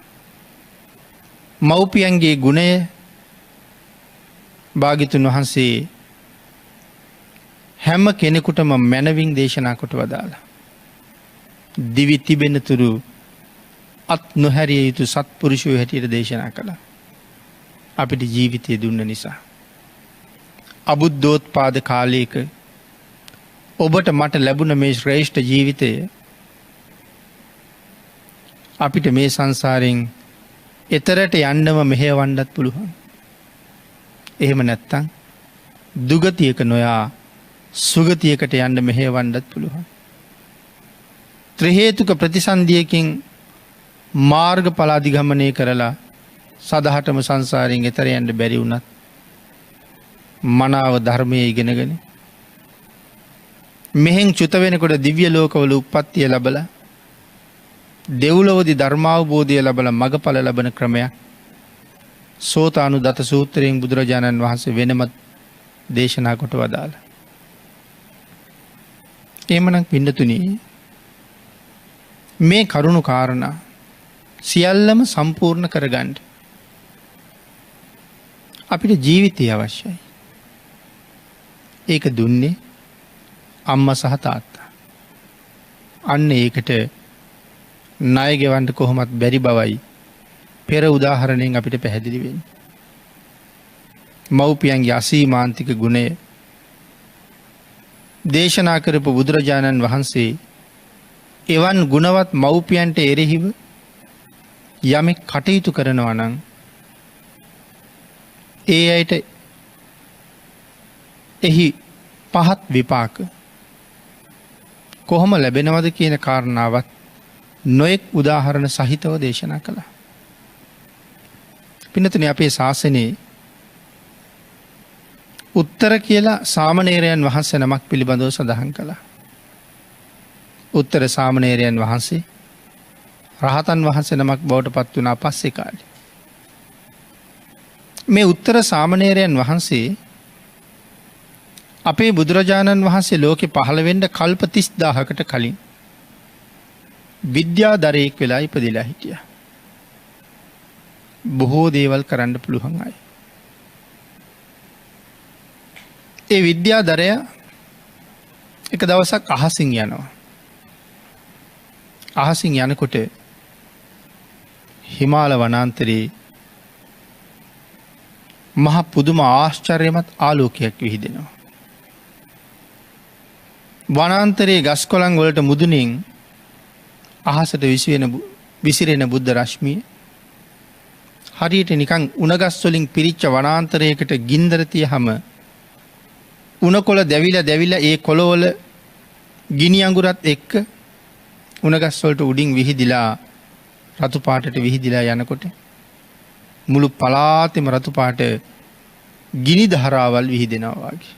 මව්පියන්ගේ ගුණය භාග්‍යතුන් වහන්සේ හැම කෙනෙකුටම මැනවින් දේශනා කොට වදාලා. දිවි තිබෙන තුරු අත් නොහැරිය යුතු සත්පුරුෂයෝ හැටියට දේශනා කළා. අපිට ජීවිතය දුන්න නිසා. අබුද්ධෝත්පාද කාලයක ඔබට මට ලැබුණ මේ ශ්‍රේෂ්ඨ ජීවිතය අපිට මේ සංසාරයෙන් එතරට යන්නම මෙහෙවන්නත් පුළුවන්. එහෙම නැත්තම් දුගතියක නොයා සුගතියකට යන්න මෙහෙවන්නත් පුළුවන්. ත්‍රි හේතුක ප්‍රතිසන්දියකින් මාර්ගඵල අධිගමනය කරලා සදහටම සංසාරයෙන් එතර යන්න බැරි වුණත් මනාව ධර්මය ඉගෙනගෙන මෙහෙන් චුත වෙනකොට දිව්‍ය ලෝකවල උප්පත්තිය ලැබලා දෙව්ලොවදී ධර්මාවබෝධය ලැබලා මගඵල ලැබෙන ක්‍රමයක් සෝතානුදත සූත්‍රයෙන් බුදුරජාණන් වහන්සේ වෙනමත් දේශනා කොට වදාළා. එහෙමනම් පින්නතුනි මේ කරුණු කාරණා සියල්ලම සම්පූර්ණ කරගන්න අපිට ජීවිතය අවශ්‍යයි. ඒක දුන්නේ අම්මා සහ තාත්තා. අන්න ඒකට ණය ගෙවන්න කොහොමත් බැරි බවයි පෙර උදාහරණයෙන් අපිට පැහැදිලි වෙන්නේ. මව්පියන්ගේ අසීමාන්තික ගුණය දේශනා කරපු බුදුරජාණන් වහන්සේ එවන් ගුණවත් මව්පියන්ට එරෙහිව යමෙක් කටයුතු කරනවා නම් ඒ අයට එහි පහත් විපාක කොහොම ලැබෙනවද කියන කාරණාවත් නොයෙක් උදාහරණ සහිතව දේශනා කළා. පින්නතුනි අපේ ශාසනයේ උත්තර කියලා සාමණේරයන් වහන්සේ නමක් පිළිබඳව සඳහන් කළා. උත්තර සාමණේරයන් වහන්සේ රහතන් වහන්සේ නමක් බවට පත් වුණා පස්සේ කාලේ. මේ උත්තර සාමණේරයන් වහන්සේ අපේ බුදුරජාණන් වහන්සේ ලෝකේ පහළ වෙන්න කල්ප 30000කට කලින් විද්‍යාදරයෙක් වෙලා ඉපදිලා හිටියා. බොහෝ දේවල් කරන්න පුළුවන් අය. ඒ විද්‍යාදරයා එක දවසක් අහසින් යනවා. අහසින් යනකොට හිමාල වනාන්තරයේ මහ පුදුම ආශ්චර්යමත් ආලෝකයක් විහිදෙනවා. වනාන්තරයේ ගස් කොළන් වලට මුදුනින් අහසට විසිරෙන බුද්ධ රශ්මිය හරියට නිකන් උණගස් වලින් පිරිච්ච වනාන්තරයකට ගින්දර තියහම උණකොළ දැවිලා ඒ කොළවල ගිනි අඟුරත් එක්ක උණගස් වලට උඩින් විහිදිලා රතු පාටට විහිදිලා යනකොට මුළු පළාතෙම රතු පාට ගිනි ධාරාවල් විහිදෙනවා වගේ.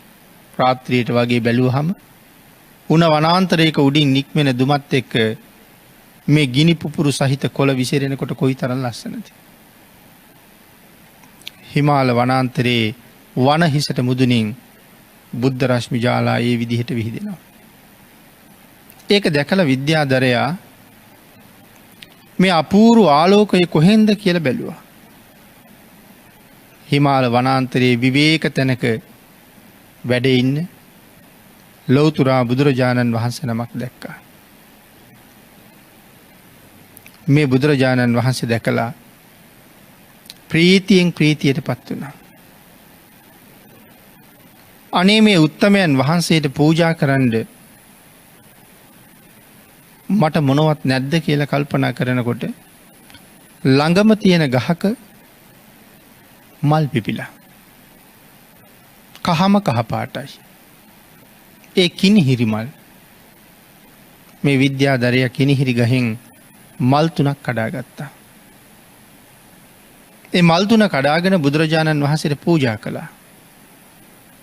රාත්‍රියට වගේ බැලුවහම උණ වනාන්තරයක උඩින් නික්මෙන දුමත් එක්ක මේ ගිනි පුපුරු සහිත කොළ විසිරෙනකොට කොයිතරම් ලස්සනද. හිමාල වනාන්තරයේ වන හිසට මුදුනින් බුද්ධ රශ්මි ජාලා ඒ විදිහට විහිදෙනවා. ඒක දැකලා විද්‍යාදරයා මේ අපූර්ව ආලෝකය කොහෙන්ද කියලා බැලුවා. හිමාල වනාන්තරයේ විවේක තැනක වැඩ ඉන්න ලෞතුරා බුදුරජාණන් වහන්සේ නමක් දැක්කා. මේ බුදුරජාණන් වහන්සේ දැකලා ප්‍රීතියෙන් ප්‍රීතියට පත් වුණා. අනේ මේ උත්තමයන් වහන්සේට පූජා කරන්න මට මොනවත් නැද්ද කියලා කල්පනා කරනකොට ළඟම තියෙන ගහක මල් පිපිලා. කහම කහ පාටයි. ඒ කිනිහිරි මල්. මේ විද්‍යාදරයා කිනිහිරි ගහෙන් මල් 3ක් කඩාගත්තා. ඒ මල් 3 කඩාගෙන බුදුරජාණන් වහන්සේට පූජා කළා.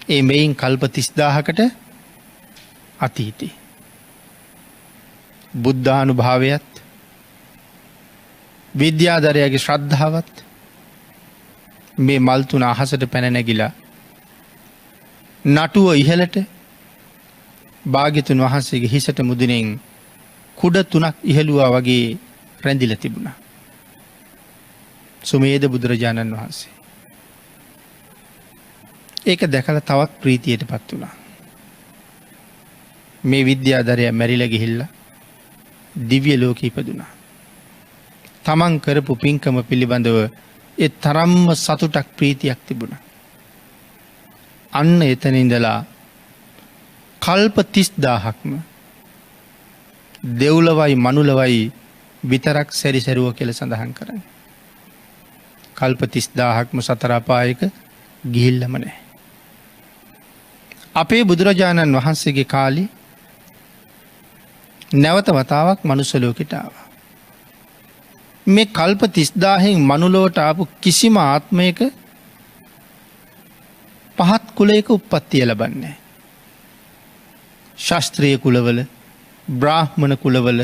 ඒ මෙයින් කල්ප 30000කට අතීතේ. බුද්ධානුභාවයත් විද්‍යාදරයාගේ ශ්‍රද්ධාවත් මේ මල් 3 අහසට පැන නැගිලා නටුව ඉහළට භාග්‍යතුන් වහන්සේගේ හිසට මුදුනින් කුඩ 3ක් ඉහළුවා වගේ රැඳිලා තිබුණා. සුමේද බුදුරජාණන් වහන්සේ. ඒක දැකලා තවත් ප්‍රීතියටපත් වුණා. මේ විද්‍යාධරය මැරිලා ගිහිල්ලා දිව්‍ය ලෝකෙ ඉපදුනා. තමන් කරපු පින්කම පිළිබඳව ඒ තරම්ම සතුටක් ප්‍රීතියක් තිබුණා. අන්න එතන ඉඳලා කල්ප 30000ක්ම දෙව්ලොවයි මනුලොවයි විතරක් සැරිසරුව කියලා සඳහන් කරන්නේ. කල්ප 30000ක්ම සතර අපායක ගිහිල්ලම නැහැ. අපේ බුදුරජාණන් වහන්සේගේ කාලේ නැවත වතාවක් මනුස්ස ලෝකෙට ආවා. මේ කල්ප 30000න් මනුලොවට ආපු කිසිම ආත්මයක පහත් කුලයක උප්පත්තිය ලබන්නේ නැහැ. ශාස්ත්‍රීය කුලවල, බ්‍රාහ්මණ කුලවල,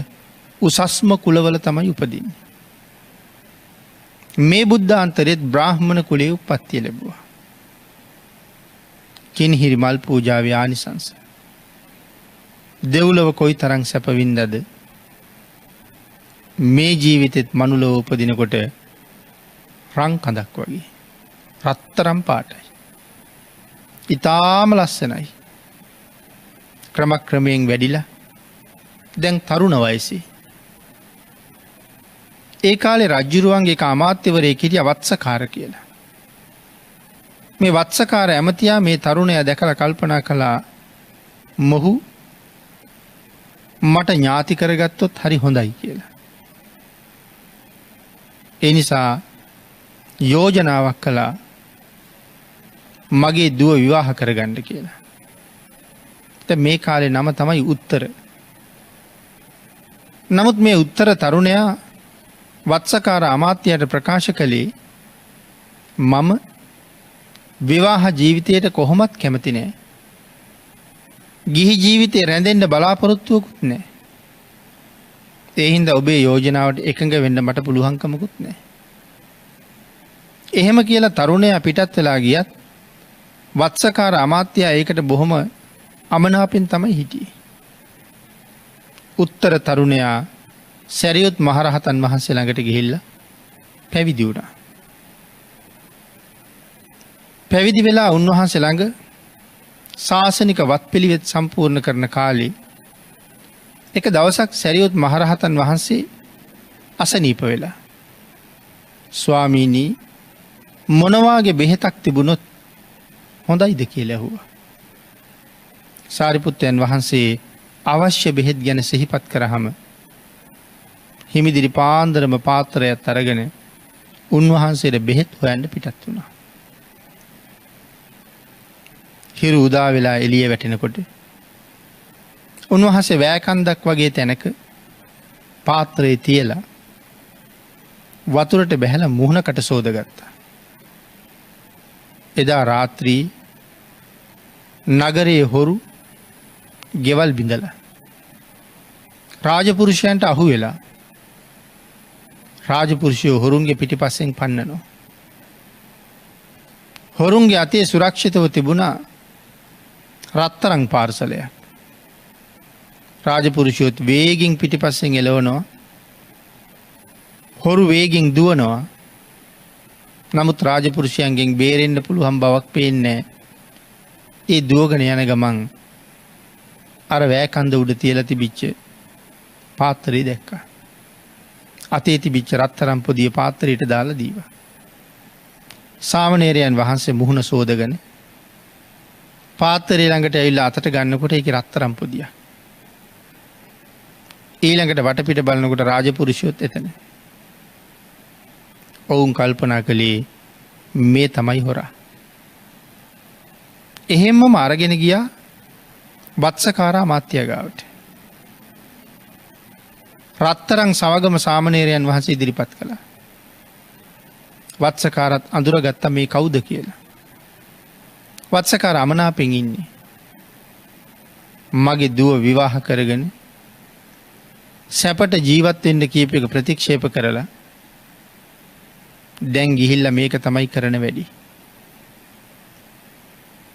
උසස්ම කුලවල තමයි උපදින්නේ. මේ බුද්ධාන්තරෙත් බ්‍රාහ්මණ කුලයේ උප්පත්තිය ලැබුවා. කිනිහිරි මල් පූජාවේ ආනිසංස. දෙව්ලොව කොයි තරම් සැප වින්දද මේ ජීවිතෙත් මනුලොව උපදිනකොට රන් කඳක් වගේ රත්තරම් පාටයි. ඉතාම ලස්සනයි. ක්‍රමක්‍රමයෙන් වැඩිලා දැන් තරුණ වයසේ. ඒ කාලේ රජ්ජුරුවන්ගේ එක අමාත්‍යවරයෙක් හිටියා වත්සකාර කියලා. මේ වත්සකාර ඇමතියා මේ තරුණයා දැකලා කල්පනා කළා මොහු මට ඥාති කරගත්තොත් හරි හොඳයි කියලා. ඒ නිසා යෝජනාවක් කළා මගේ දුව විවාහ කරගන්න කියලා. මේ කාලේ නම තමයි උත්තර. නමුත් මේ උත්තර තරුණයා වත්සකාර අමාත්‍යයට ප්‍රකාශ කළේ මම විවාහ ජීවිතයට කොහොමත් කැමති නෑ. ගිහි ජීවිතේ රැඳෙන්න බලාපොරොත්තුවකුත් නෑ. ඒ හින්දා ඔබේ යෝජනාවට එකඟ වෙන්න මට පුළුවන්කමකුත් නෑ. එහෙම කියලා තරුණයා පිටත් වෙලා ගියත් වත්සකාර අමාත්‍යයා ඒකට බොහොම අමනාපෙන් තමයි හිටියේ. උත්තර තරුණයා සැරියුත් මහරහතන් වහන්සේ ළඟට ගිහිල්ලා පැවිදි වුණා. පැවිදි වෙලා උන්වහන්සේ ළඟ ශාසනික වත්පිළිවෙත් සම්පූර්ණ කරන කාලේ එක දවසක් සැරියුත් මහරහතන් වහන්සේ අසනීප වෙලා ස්වාමීනි මොනවාගේ බෙහෙතක් තිබුණොත් හොඳයිද කියලා ඇහුවා. සාරිපුත්තයන් වහන්සේ අවශ්‍ය බෙහෙත් ගැන සිහිපත් කරාම හිමිදිරි පාන්දරම පාත්‍රයක් අරගෙන උන්වහන්සේට බෙහෙත් හොයන්න පිටත් වුණා. හිරු උදා වෙලා එළිය වැටෙනකොට උන්වහන්සේ වෑකන්දක් වගේ තැනක පාත්‍රයේ තියලා වතුරට බැහැලා මුහුණකට සෝදගත්තා. එදා රාත්‍රී නගරයේ හොරු ගෙවල් බිඳලා රාජපුරුෂයන්ට අහු වෙලා රාජපුරුෂයෝ හොරුන්ගේ පිටිපස්සෙන් පන්නනවා. හොරුන්ගේ අතේ සුරක්ෂිතව තිබුණා රත්තරන් පාර්සලයක්. රාජපුරුෂයොත් වේගින් පිටිපස්සෙන් එලවනවා. හොරු වේගින් දුවනවා. නමුත් රාජපුරුෂයන්ගෙන් බේරෙන්න පුළුවන් බවක් පේන්නේ නැහැ. ඒ දුවගෙන යන ගමන් අර වෑකන්ද උඩ තියලා තිබිච්ච පාත්‍රය දැක්කා. අතේ තිබිච්ච රත්තරන් පොදිය පාත්‍රයට දාලා දීවා. සාමණේරයන් වහන්සේ මුහුණ සෝදගෙන පාත්‍රය ළඟට ඇවිල්ලා අතට ගන්නකොට ඒකේ රත්තරන් පොදියක්. ඊළඟට වටපිට බලනකොට රාජපුරුෂයොත් එතන. ඔවුන් කල්පනා කළේ මේ තමයි හොරා. එහෙම්මම අරගෙන ගියා වත්සකාර අමාත්‍ය ගාවට. රත්තරන් සවගම සාමණේරයන් වහන්සේ ඉදිරිපත් කළා. වත්සකාරත් අඳුරගත්තා මේ කවුද කියලා. වත්සකාර අමනාපෙන් ඉන්නේ. මගේ දුව විවාහ කරගෙන සැපට ජීවත් වෙන්න කියප එක ප්‍රතික්ෂේප කරලා දැන් ගිහිල්ලා මේක තමයි කරන වැඩි.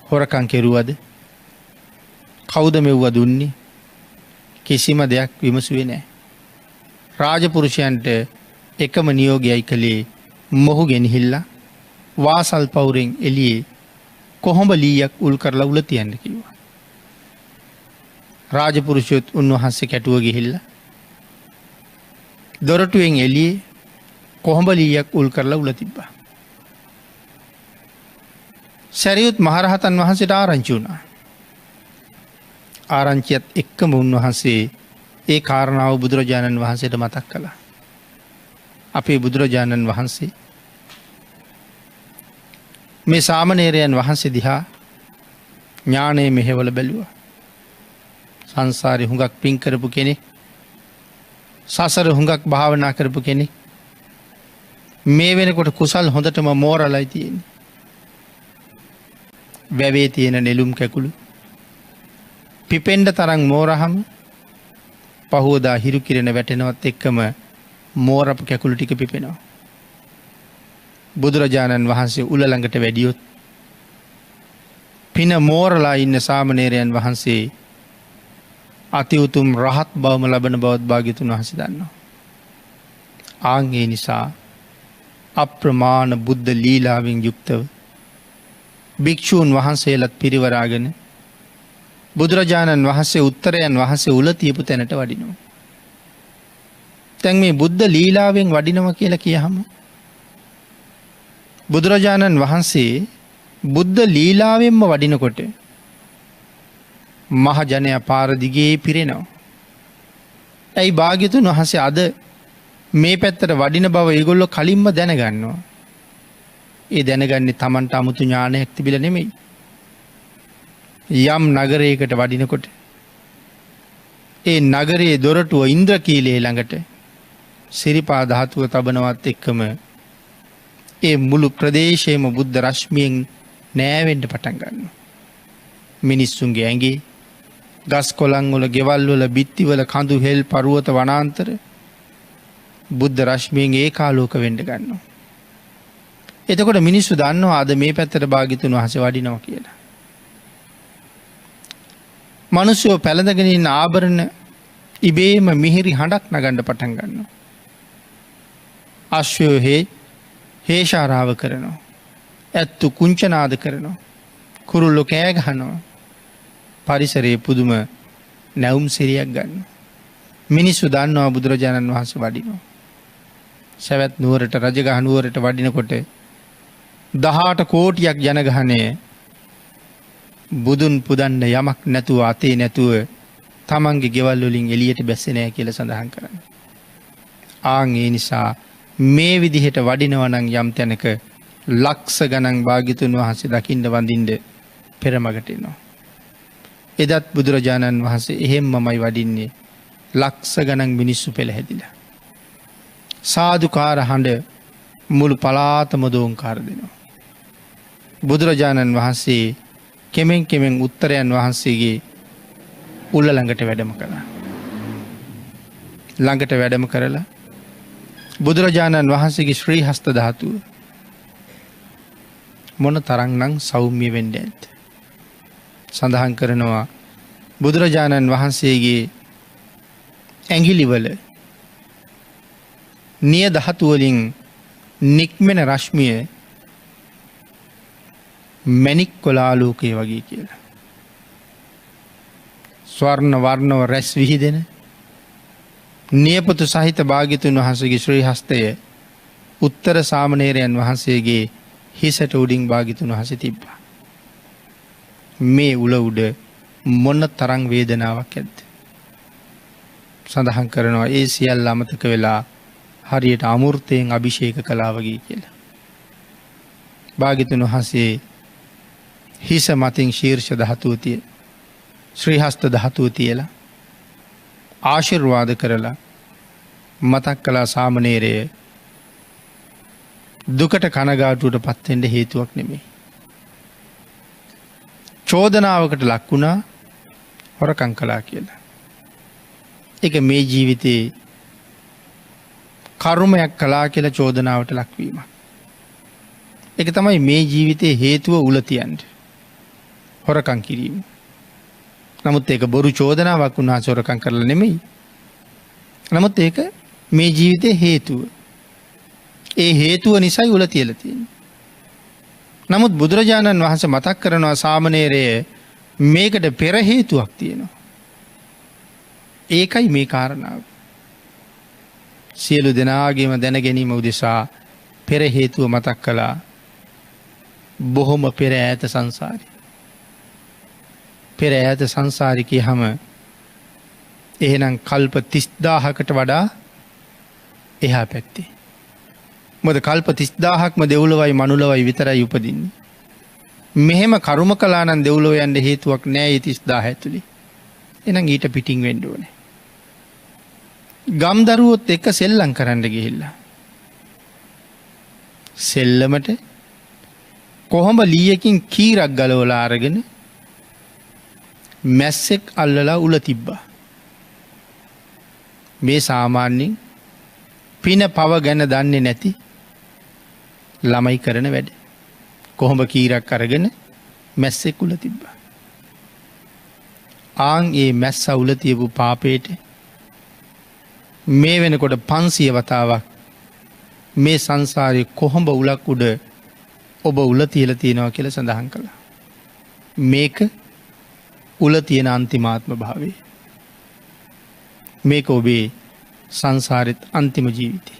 හොරකම් කෙරුවද? කවුද මෙව්ව දුන්නේ? කිසිම දෙයක් විමසුවේ නැහැ. රාජපුරුෂයන්ට එකම නියෝගයයි කළේ මොහු ගෙනහිල්ලා වාසල් පවුරෙන් එළියේ කොහොඹ ලීයක් උල් කරලා උල තියන්න කිව්වා. රාජපුරුෂයොත් උන්වහන්සේ කැටුව ගිහිල්ලා දොරටුවෙන් එළියේ කොහොඹලීයක් උල් කරලා උල තිබ්බා. සැරියුත් මහරහතන් වහන්සේට ආරංචි වුණා. ආරංචියත් එක්කම උන්වහන්සේ ඒ කාරණාව බුදුරජාණන් වහන්සේට මතක් කළා. අපේ බුදුරජාණන් වහන්සේ මේ සාමණේරයන් වහන්සේ දිහා ඥානයේ මෙහෙවල බැලුවා. සංසාරේ හුඟක් පින් කරපු කෙනෙක්, සසර හුඟක් භාවනා කරපු කෙනෙක්, මේ වෙනකොට කුසල් හොඳටම මෝරලයි තියෙන්නේ. වැවේ තියෙන නෙළුම් කැකුළු පිපෙන්ඩ තරම් මෝරහම පහුවදා හිරු කිරෙන වැටෙනවත් එක්කම මෝරපු කැකුළු ටික පිපෙනවා. බුදුරජාණන් වහන්සේ උල ළඟට වැඩියොත් පින මෝරලා ඉන්න සාමණේරයන් වහන්සේ අති උතුම් රහත් බවම ලබන බවත් භාග්‍යතුන් වහන්සේ දන්නවා. ආන් ඒ නිසා අප්‍රමාණ බුද්ධ ලීලාවෙන් යුක්තව භික්ෂූන් වහන්සේලත් පිරිවරාගෙන බුදුරජාණන් වහන්සේ උත්තරයන් වහන්සේ උල තියපු තැනට වඩිනවා. තැන් මේ බුද්ධ ලීලාවෙන් වඩිනව කියලා කියහම බුදුරජාණන් වහන්සේ බුද්ධ ලීලාවෙන්ම වඩිනකොට මහජනයා පාර දිගේ පිරෙනවා. ඇයි භාග්‍යතුන් වහන්සේ අද මේ පැත්තට වඩින බව ඒගොල්ලෝ කලින්ම දැනගන්නවා. ඒ දැනගන්නේ Tamanට 아무තු ඥානයක් තිබිලා නෙමෙයි. යම් නගරයකට වඩිනකොට ඒ නගරයේ දොරටුව ඉන්ද්‍රකීලයේ ළඟට සිරිපා ධාතුව තබනවත් එක්කම ඒ මුළු ප්‍රදේශයේම බුද්ධ රශ්මියෙන් නෑවෙන්න පටන් ගන්නවා. මිනිස්සුන්ගේ ඇඟේ ගස් කොළන් වල, ගෙවල් වල, බිත්ති වල කඳු හෙල් පර්වත වනාන්තර බුද්ධ රශ්මියෙන් ඒකාලෝක වෙන්න ගන්නවා. එතකොට මිනිස්සු දන්නවා අද මේ පැත්තට භාග්‍යතුන් වහන්සේ වඩිනවා කියලා. මිනිස්සු පැලඳගෙන ඉන්න ආභරණ ඉබේම මිහිරි හඬක් නගන්න පටන් ගන්නවා. අශ්වයෝ හේෂාරාව කරනවා. ඇත්තු කුංචනාද කරනවා. කුරුල්ලෝ කෑ ගහනවා. පරිසරයේ පුදුම නැවුම් සිරියක් ගන්නවා. මිනිස්සු දන්නවා බුදුරජාණන් වහන්සේ වඩිනවා. සවැත් නුවරට, රජගහ නුවරට වඩිනකොට 18 කෝටියක් ජනගහනය බුදුන් පුදන්න යමක් නැතුව, අතේ නැතුව තමන්ගේ ගෙවල් වලින් එළියට බැස්සේ නැහැ කියලා සඳහන් කරන්නේ. ආන් ඒ නිසා මේ විදිහට වඩිනවා නම් යම් තැනක ලක්ෂ ගණන් භාග්‍යතුන් වහන්සේ දකින්න වඳින්න පෙරමගට එනවා. එදත් බුදුරජාණන් වහන්සේ එහෙම්මමයි වඩින්නේ. ලක්ෂ ගණන් මිනිස්සු පෙළහැදිලා. සාදුකාර හඬ මුළු පළාතම දෝංකාර දෙනවා. බුදුරජාණන් වහන්සේ කෙමෙන් කෙමෙන් උත්තරයන් වහන්සේගේ උල්ල ළඟට වැඩම කළා. ළඟට වැඩම කරලා බුදුරජාණන් වහන්සේගේ ශ්‍රී හස්ත ධාතුව මොන තරම්නම් සෞම්‍ය වෙන්නේ නැද්ද? සඳහන් කරනවා බුදුරජාණන් වහන්සේගේ ඇඟිලිවල නිය ධාතු වලින් නික්මෙන රශ්මිය මණික් කොලාලෝකයේ වගේ කියලා. ස්වර්ණ වර්ණව රැස් විහිදෙන නියපොතු සහිත භාග්‍යතුන් වහන්සේගේ ශ්‍රී හස්තය උත්තර සාමණේරයන් වහන්සේගේ හිසට උඩින් භාග්‍යතුන් වහන්සේ තිබ්බා. මේ උල උඩ මොන තරම් වේදනාවක් ඇද්ද? සඳහන් කරනවා ඒ සියල්ල අමතක වෙලා හරියට අමෘතයෙන් අභිෂේක කළා වගේ කියලා. භාග්‍යතුන් වහන්සේ හිස මතින් ශීර්ෂ ධාතුව තිය, ශ්‍රී හස්ත ධාතුව තියලා ආශිර්වාද කරලා මතක් කළා සාමණේරය දුකට කනගාටුවට පත් වෙන්න හේතුවක් නෙමෙයි. චෝදනාවකට ලක් වුණා හොරකම් කළා කියලා. ඒක මේ ජීවිතේ කර්මයක් කළා කියලා චෝදනාවට ලක්වීමක්. ඒක තමයි මේ ජීවිතේ හේතුව උල තියන්නේ. හොරකම් කිරීම. නමුත් ඒක බොරු චෝදනාවක් වුණා, හොරකම් කරලා නෙමෙයි. නමුත් ඒක මේ ජීවිතේ හේතුව. ඒ හේතුව නිසායි උල තියලා තියෙන්නේ. නමුත් බුදුරජාණන් වහන්සේ මතක් කරනවා සාමණේරය මේකට පෙර හේතුවක් තියෙනවා. ඒකයි මේ කාරණාව. සියලු දෙනාගේම දැන ගැනීම උදෙසා පෙර හේතුව මතක් කළා. බොහොම පෙර ඈත සංසාරය. පෙර ඈත සංසාරිකය හම එහෙනම් කල්ප 30000කට වඩා එහා පැත්තේ. මොකද කල්ප 30000ක්ම දෙව්ලොවයි මනුලොවයි විතරයි උපදින්නේ. මෙහෙම කර්ම කළා නම් දෙව්ලොව යන්න හේතුවක් නෑ ඒ 30000 ඇතුලේ. එහෙනම් ඊට පිටින් වෙන්න ඕනේ. ගම් දරුවොත් එක්ක සෙල්ලම් කරන්න ගිහිල්ලා. සෙල්ලමට කොහොඹ ලීයකින් කීරක් ගලවලා අරගෙන මැස්සෙක් අල්ලලා උල තිබ්බා. මේ සාමාන්‍යයෙන් පින පව ගැන දන්නේ නැති ළමයි කරන වැඩ. කොහොඹ කීරක් අරගෙන මැස්සෙක් උල තිබ්බා. ආන් ඒ මැස්ස උල තියපු පාපේට මේ වෙනකොට 500 වතාවක් මේ සංසාරයේ කොහොඹ උලක් උඩ ඔබ උල තියලා තියෙනවා කියලා සඳහන් කළා. මේක උල තියෙන අන්තිමාත්ම භාවය. මේක ඔබේ සංසාරෙත් අන්තිම ජීවිතය.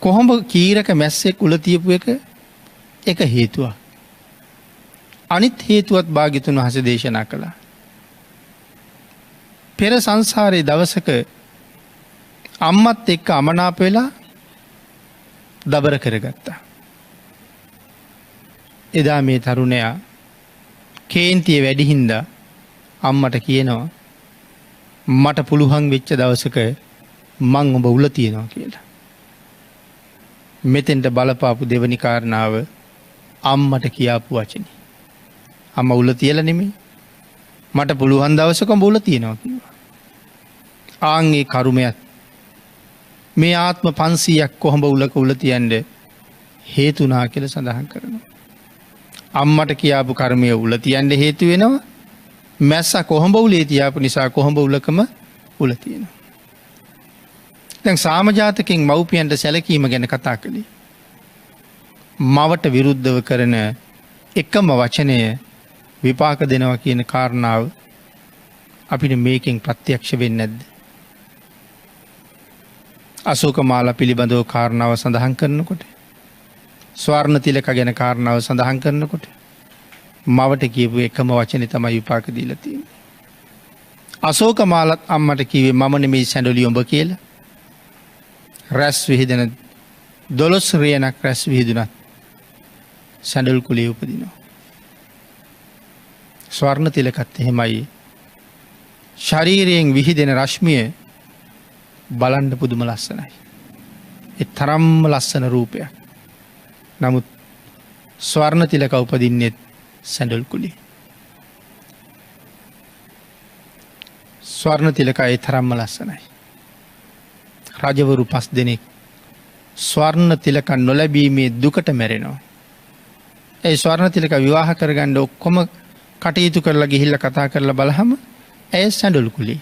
කොහොඹ කීරක මැස්සෙක් උල තියපු එක හේතුවක්. අනිත් හේතුවත් භාග්‍යතුන් වහන්සේ දේශනා කළා. පෙර සංසාරයේ දවසක අම්මත් එක්ක අමනාප වෙලා දබර කරගත්තා. එදා මේ තරුණයා කේන්තිය වැඩි හින්දා අම්මට කියනවා මට පුළුවන් වෙච්ච දවසක මං ඔබ උල තියනවා කියලා. මෙතෙන්ට බලපාපු දෙවනි කාරණාව අම්මට කියාපු වචනේ. අම්මා උල තියලා නෙමෙයි මට පුළුවන් දවසක ඔබ උල තියනවා කිව්වා. ආන්ගේ කර්මයක් මේ ආත්ම 500ක් කොහොඹ උලක උල තියන්න හේතුනා කියලා සඳහන් කරනවා. අම්මට කියාපු කර්මය උල තියන්න හේතු වෙනවා. මැස්ස කොහොඹ උලේ තියාපු නිසා කොහොඹ උලකම උල තියෙනවා. දැන් සාමජාතකෙන් මව්පියන්ට සැලකීම ගැන කතා කළේ. මවට විරුද්ධව කරන එකම වචනය විපාක දෙනවා කියන කාරණාව අපිට මේකෙන් ප්‍රත්‍යක්ෂ වෙන්නේ නැද්ද? අශෝකමාලා පිළිබඳව කාරණාව සඳහන් කරනකොට ස්වර්ණ තිලක ගැන කාරණාව සඳහන් කරනකොට මවට කියපු එකම වචනේ තමයි විපාක දීලා තියෙන්නේ. අශෝකමාලත් අම්මට කිව්වේ මම නෙමෙයි සැඬලි උඹ කියලා. රැස් විහිදෙන 12 රියනක් රැස් විහිදුනත් සැඬල් කුලේ උපදිනවා. ස්වර්ණ තිලකත් එහෙමයි. ශරීරයෙන් විහිදෙන රශ්මිය බලන්න පුදුම ලස්සනයි. ඒ තරම්ම ලස්සන රූපයක්. නමුත් ස්වර්ණ තිලක උපදින්නේ සැඬල් කුලේ. ස්වර්ණ තිලක ඒ තරම්ම ලස්සනයි. රජවරු 5 දෙනෙක් ස්වර්ණ තිලක නොලැබීමේ දුකට මැරෙනවා. ඒ ස්වර්ණ තිලක විවාහ කරගන්න ඔක්කොම කටයුතු කරලා ගිහිල්ලා කතා කරලා බලහම ඇය සැඬල් කුලේ.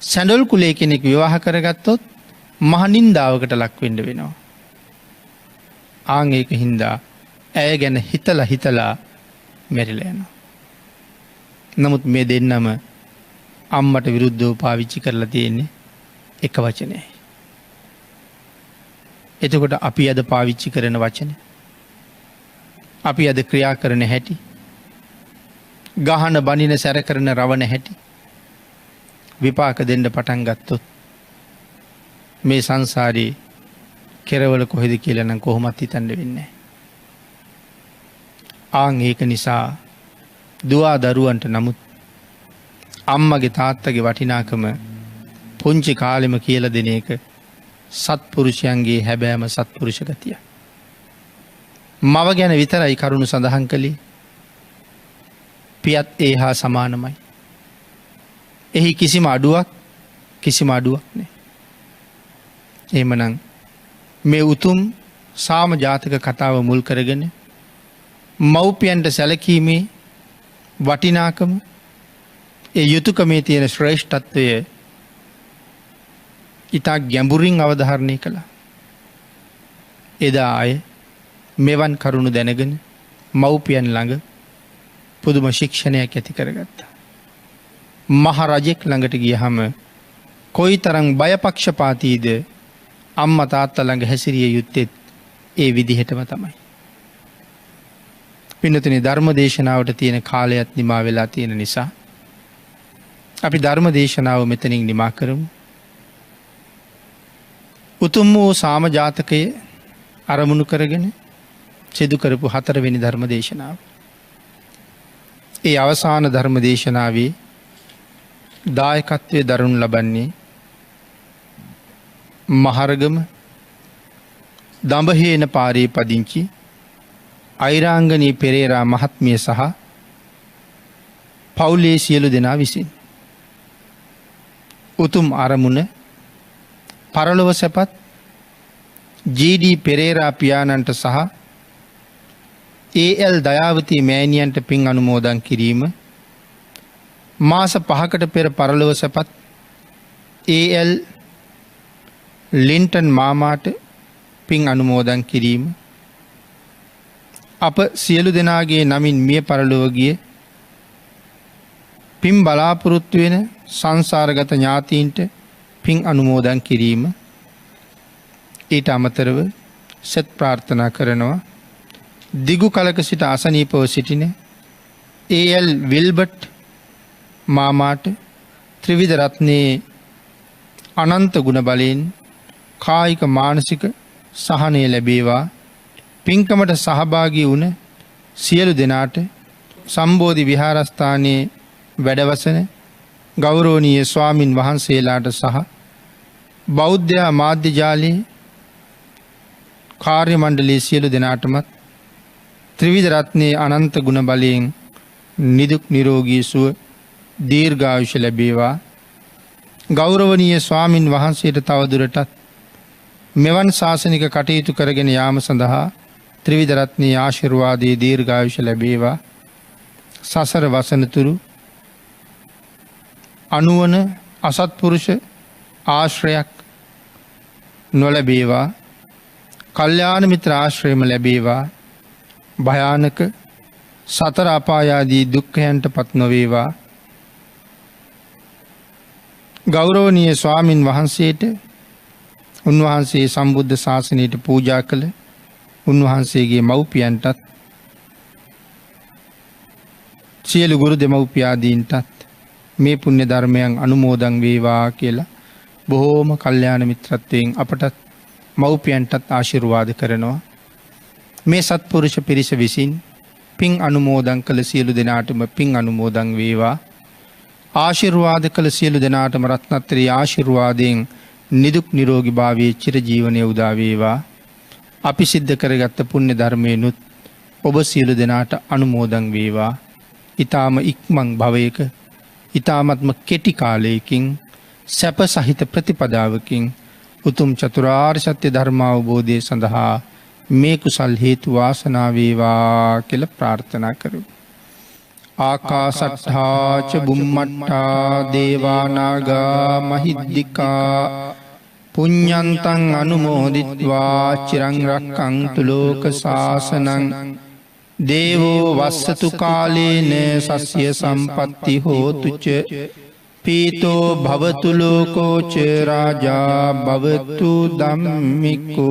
සැඬල් කුලේ කෙනෙක් විවාහ කරගත්තොත් මහ නින්දාවකට ලක් වෙන්න වෙනවා. ආන් ඒක හින්දා ඇය ගැන හිතලා මැරිලා යනවා. නමුත් මේ දෙන්නම අම්මට විරුද්ධව පාවිච්චි කරලා තියෙන්නේ එක වචනයයි. එතකොට අපි අද පාවිච්චි කරන වචන, අපි අද ක්‍රියා කරන හැටි, ගහන බනින සැර කරන රවණ හැටි විපාක දෙන්න පටන් ගත්තොත් මේ සංසාරේ කෙරවල කොහෙද කියලා නම් කොහොමත් හිතන්න වෙන්නේ නැහැ. ආන් ඒක නිසා දුවා දරුවන්ට නමුත් අම්මගේ තාත්තගේ වටිනාකම පුංචි කාලෙම කියලා දෙන එක සත්පුරුෂයන්ගේ හැබෑම සත්පුරුෂ ගතිය. මව ගැන විතරයි කරුණු සඳහන් කළේ. පියත් ඒ හා සමානමයි. එහි කිසිම අඩුවක් නැහැ. එහෙමනම් මේ උතුම් සාම ජාතක කතාව මුල් කරගෙන මව්පියන්ට සැලකීමේ වටිනාකම, ඒ යුතුයකමේ තියෙන ශ්‍රේෂ්ඨත්වය ඉතා ගැඹුරින් අවධාරණය කළා. එදා අය මෙවන් කරුණු දැනගෙන මව්පියන් ළඟ පුදුම ශික්ෂණයක් ඇති කරගත්තා. මහරජෙක් ළඟට ගියහම කොයි තරම් බයපක්ෂපාතීද අම්මා තාත්තා ළඟ හැසිරිය යුත්තේත් ඒ විදිහටම තමයි. පින්නතුනි ධර්ම දේශනාවට තියෙන කාලයත් නිමා වෙලා තියෙන නිසා අපි ධර්ම දේශනාව මෙතනින් නිමා කරමු. උතුම් වූ සාම ජාතකය අරමුණු කරගෙන සිදු කරපු 4 වෙනි ධර්ම දේශනාව. ඒ අවසාන ධර්ම දේශනාවේ දායකත්වයේ දරනු ලබන්නේ මහරගම දඹහේන පාරේ පදිංචි අයිරාංගනී පෙරේරා මහත්මිය සහ පවුලේ සියලු දෙනා විසින් උතුම් අරමුණ පරලොව සැපත් ජී.ඩී. පෙරේරා පියාණන්ට සහ ඒ.එල්. දයාවතී මෑණියන්ට පින් අනුමෝදන් කිරීම, මාස 5කට පෙර පරලොව සැපත් ඒ.එල්. ලින්ටන් මාමාට පින් අනුමෝදන් කිරීම, අප සියලු දෙනාගේ නමින් මිය පරලොව ගිය පින් බලාපොරොත්තු වෙන සංසාරගත ඥාතීන්ට පින් අනුමෝදන් කිරීම, ඊට අමතරව සෙත් ප්‍රාර්ථනා කරනවා දිගු කලක සිට අසනීපව සිටින ඒ.එල්. විල්බට් මාමාට ත්‍රිවිධ රත්නයේ අනන්ත ගුණ බලයෙන් කායික මානසික සහනය ලැබේවා. පින්කමට සහභාගී වුණ සියලු දෙනාට සම්බෝධි විහාරස්ථානයේ වැඩවසන ගෞරවනීය ස්වාමින් වහන්සේලාට සහ බෞද්ධ මාධ්‍ය ජාලයේ කාර්ය මණ්ඩලයේ සියලු දෙනාටමත් ත්‍රිවිධ රත්නයේ අනන්ත ගුණ බලයෙන් නිදුක් නිරෝගී සුව දීර්ඝායුෂ ලැබේවා. ගෞරවනීය ස්වාමින් වහන්සේට තවදුරටත් මෙවන් ශාසනික කටයුතු කරගෙන යාම සඳහා ත්‍රිවිධ රත්නයේ ආශිර්වාදයේ දීර්ඝායුෂ ලැබේවා. සසර වසනතුරු අනුවන අසත්පුරුෂ ආශ්‍රයක් නොලැබේවා. කල්යාණ මිත්‍ර ආශ්‍රයම ලැබේවා. භයානක සතර අපායාදී දුක්ඛයන්ට පත් නොවේවා. ගෞරවනීය ස්වාමින් වහන්සේට උන්වහන්සේ සම්බුද්ධ ශාසනයට පූජා කළ උන්වහන්සේගේ මව්පියන්ටත් සියලු ගුරු දෙමව්පියාදීන්ටත් මේ පුණ්‍ය ධර්මයන් අනුමෝදන් වේවා කියලා බොහෝම කල්යාණ මිත්‍රත්වයෙන් අපටත් මව්පියන්ටත් ආශිර්වාද කරනවා. මේ සත්පුරුෂ පිරිස විසින් පින් අනුමෝදන් කළ සියලු දෙනාටම පින් අනුමෝදන් වේවා. ආශිර්වාද කළ සියලු දෙනාටම රත්නත්‍රී ආශිර්වාදයෙන් නිදුක් නිරෝගී භාවයේ චිරජීවනයේ උදා වේවා. අපි සිද්ධ කරගත්ත පුණ්‍ය ධර්මයනුත් ඔබ සියලු දෙනාට අනුමෝදන් වේවා. ඊ타ම ඉක්මන් භවයක ඊ타මත්ම කෙටි කාලයකින් සැප සහිත ප්‍රතිපදාවකින් උතුම් චතුරාර්ය සත්‍ය ධර්ම අවබෝධය සඳහා මේ කුසල් හේතු වාසනා වේවා කියලා ප්‍රාර්ථනා කරමු. ආකාසට්ඨා ච බුම්මට්ඨා දේවා නාග මහිද්దికා පුඤ්ඤන්තං අනුමෝදිත්වා චිරං රක්ඛන්තු ලෝක සාසනං දේවෝ වස්සතු කාලේන සස්ය සම්පatti හෝතු ච පීතෝ භවතු ලෝකෝ ච රාජා භවතු ධම්මිකෝ.